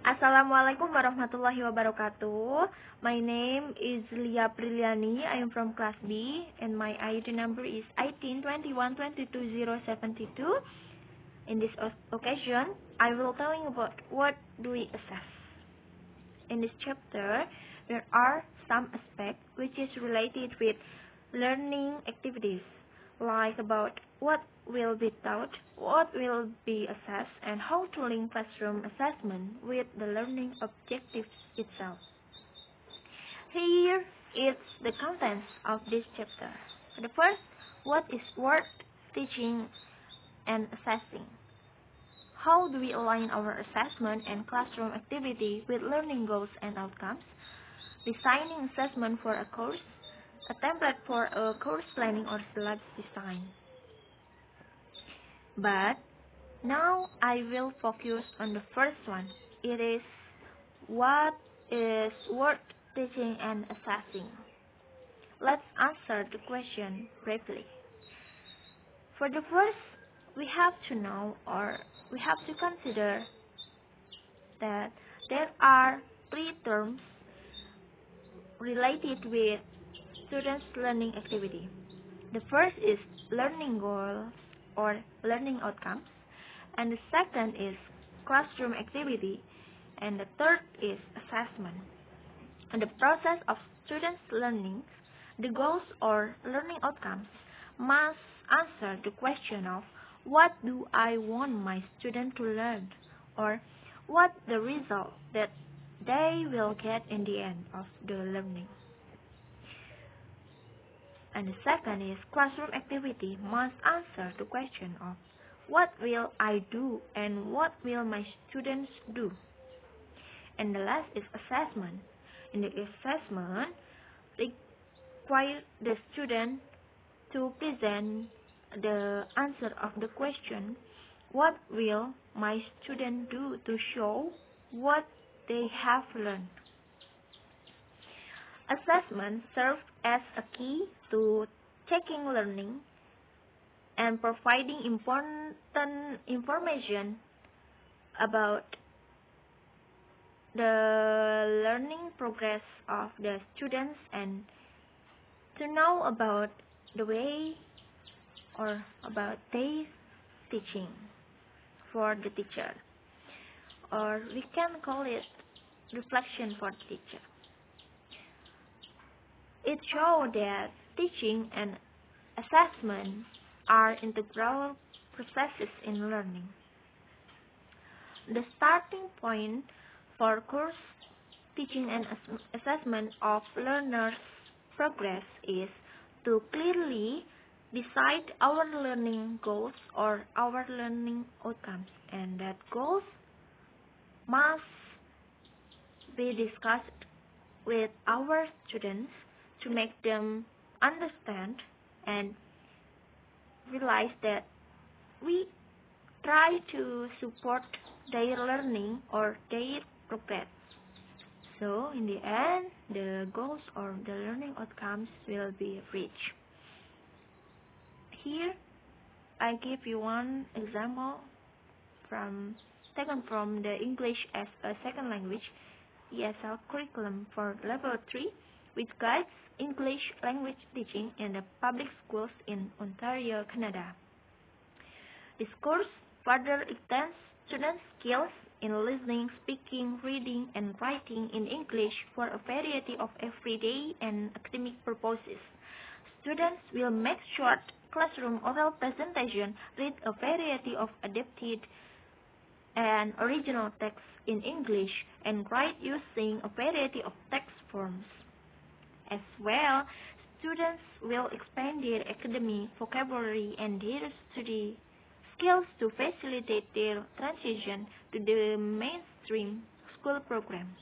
Assalamualaikum warahmatullahi wabarakatuh. My name is Lia Apriliani. I am from class B and my ID number is 1821222072. In this occasion, I will tell you about what do we assess. In this chapter, there are some aspects which is related with learning activities, like about what will be taught, what will be assessed, and how to link classroom assessment with the learning objectives itself. Here is the contents of this chapter. The first, what is worth teaching and assessing? How do we align our assessment and classroom activity with learning goals and outcomes? Designing assessment for a course, a template for a course planning or syllabus design. But now I will focus on the first one. It is what is worth teaching and assessing. Let's answer the question briefly. For the first, we have to know or we have to consider that there are three terms related with students' learning activity. The first is learning goals or learning outcomes, and the second is classroom activity, and the third is assessment. In the process of students' learning, the goals or learning outcomes must answer the question of what do I want my student to learn, or what the result that they will get in the end of the learning. And the second is classroom activity must answer the question of what will I do and what will my students do. And the last is assessment. In the assessment, require the student to present the answer of the question, what will my student do to show what they have learned. Assessment serves as a key to checking learning and providing important information about the learning progress of the students and to know about the way or about their teaching for the teacher, or we can call it reflection for the teacher. It shows that teaching and assessment are integral processes in learning. The starting point for course teaching and assessment of learners' progress is to clearly decide our learning goals or our learning outcomes, and that goals must be discussed with our students to make them understand and realize that we try to support their learning or their progress. So in the end, the goals or the learning outcomes will be reached. Here, I give you one example taken from the English as a second language ESL curriculum for level 3, which guides English language teaching in the public schools in Ontario, Canada. This course further extends students' skills in listening, speaking, reading, and writing in English for a variety of everyday and academic purposes. Students will make short classroom oral presentation, read a variety of adapted and original texts in English, and write using a variety of text forms. As well, students will expand their academic vocabulary and their study skills to facilitate their transition to the mainstream school program.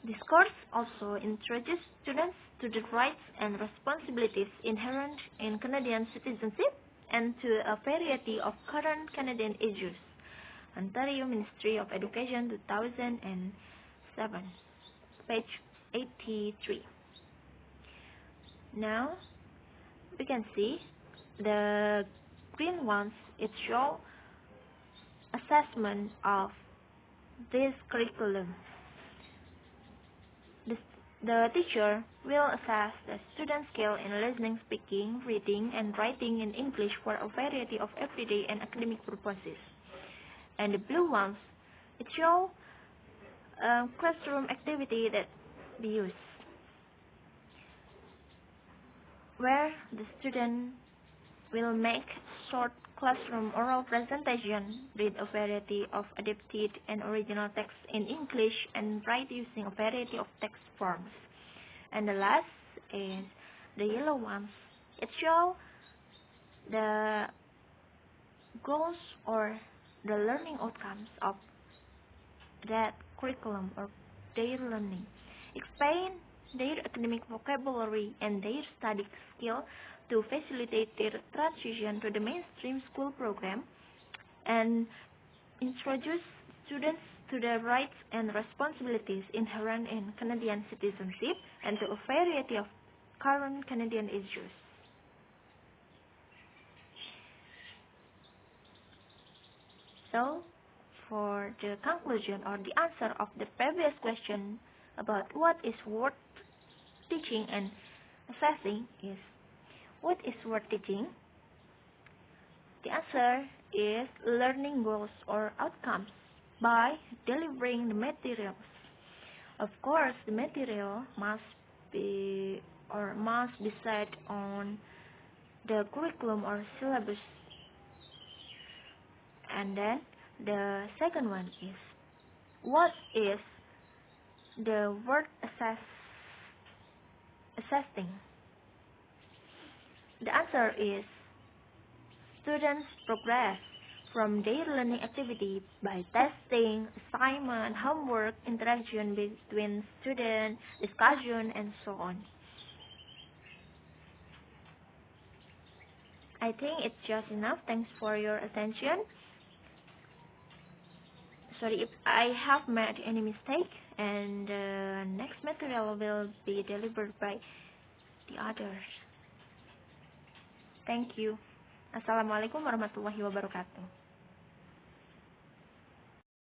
This course also introduces students to the rights and responsibilities inherent in Canadian citizenship and to a variety of current Canadian issues. Ontario Ministry of Education 2007, page 83. Now, we can see the green ones, it shows assessment of this curriculum. The teacher will assess the student's skill in listening, speaking, reading, and writing in English for a variety of everyday and academic purposes. And the blue ones, it shows a classroom activity that we use, where the student will make short classroom oral presentation, read a variety of adapted and original text in English, and write using a variety of text forms. And the last is the yellow ones. It shows the goals or the learning outcomes of that curriculum or their learning. Explain their academic vocabulary and their study skill to facilitate their transition to the mainstream school program, and introduce students to the rights and responsibilities inherent in Canadian citizenship and to a variety of current Canadian issues. So, for the conclusion or the answer of the previous question about what is worth teaching and assessing is, what is worth teaching? The answer is learning goals or outcomes by delivering the materials. Of course, the material must be set on the curriculum or syllabus. And then the second one is, what is the worth assessing? The answer is students progress from their learning activity by testing, assignment, homework, interaction between students, discussion, and so on. I think it's just enough. Thanks for your attention. Sorry if I have made any mistake, and the next material will be delivered by the others. Thank you. Assalamualaikum warahmatullahi wabarakatuh.